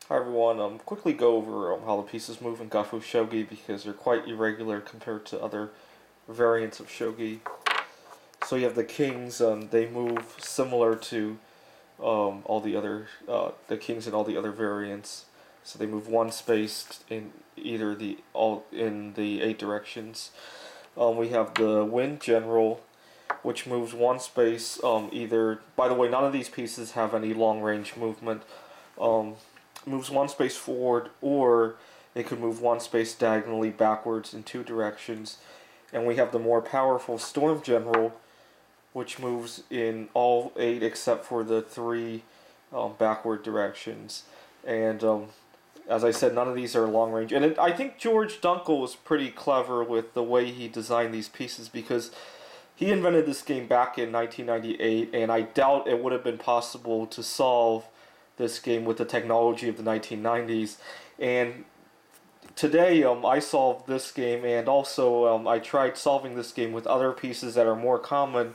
Hi everyone. Quickly go over how the pieces move in Gufuu Shogi because they're quite irregular compared to other variants of Shogi. So you have the kings. They move similar to all the kings in all the other variants. So they move one space in either the all in the 8 directions. We have the wind general, which moves one space either. By the way, none of these pieces have any long range movement. Um, Moves one space forward, or it could move one space diagonally backwards in 2 directions. And we have the more powerful Storm General, which moves in all 8 except for the 3 backward directions. And as I said, none of these are long range. And I think George Dunkel was pretty clever with the way he designed these pieces because he invented this game back in 1998, and I doubt it would have been possible to solve this game with the technology of the 1990s. And today, I solved this game, and also I tried solving this game with other pieces that are more common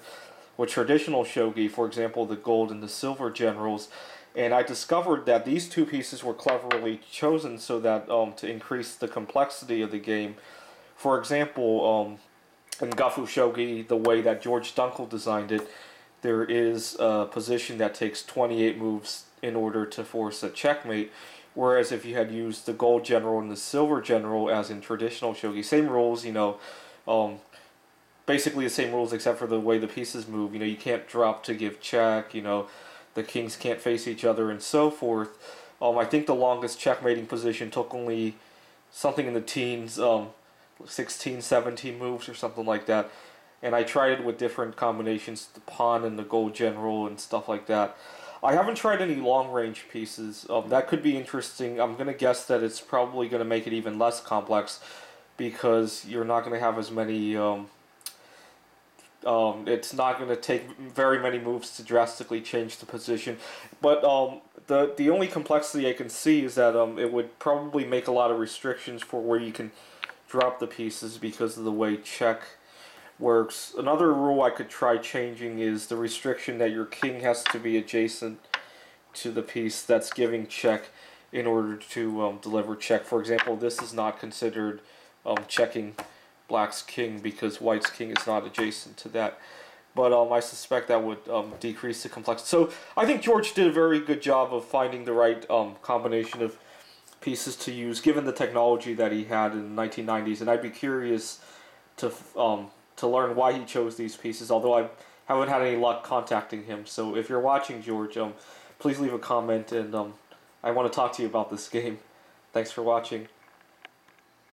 with traditional shogi, for example, the gold and the silver generals. And I discovered that these two pieces were cleverly chosen so that to increase the complexity of the game. For example, in Gufuu Shogi, the way that George Dunkel designed it, there is a position that takes 28 moves in order to force a checkmate. Whereas if you had used the gold general and the silver general as in traditional shogi, same rules, um, basically the same rules except for the way the pieces move. You can't drop to give check. The kings can't face each other and so forth. I think the longest checkmating position took only something in the teens, 16, 17 moves or something like that. And I tried it with different combinations, the pawn and the gold general and stuff like that. I haven't tried any long range pieces. That could be interesting. I'm going to guess that it's probably going to make it even less complex because you're not going to have as many. It's not going to take very many moves to drastically change the position. But the only complexity I can see is that it would probably make a lot of restrictions for where you can drop the pieces because of the way check works. Another rule I could try changing is the restriction that your king has to be adjacent to the piece that's giving check in order to deliver check. For example, this is not considered checking black's king because white's king is not adjacent to that. But I suspect that would decrease the complexity. So I think George did a very good job of finding the right combination of pieces to use given the technology that he had in the 1990s. And I'd be curious to learn why he chose these pieces, although I haven't had any luck contacting him. So if you're watching, George, please leave a comment, and I want to talk to you about this game. Thanks for watching.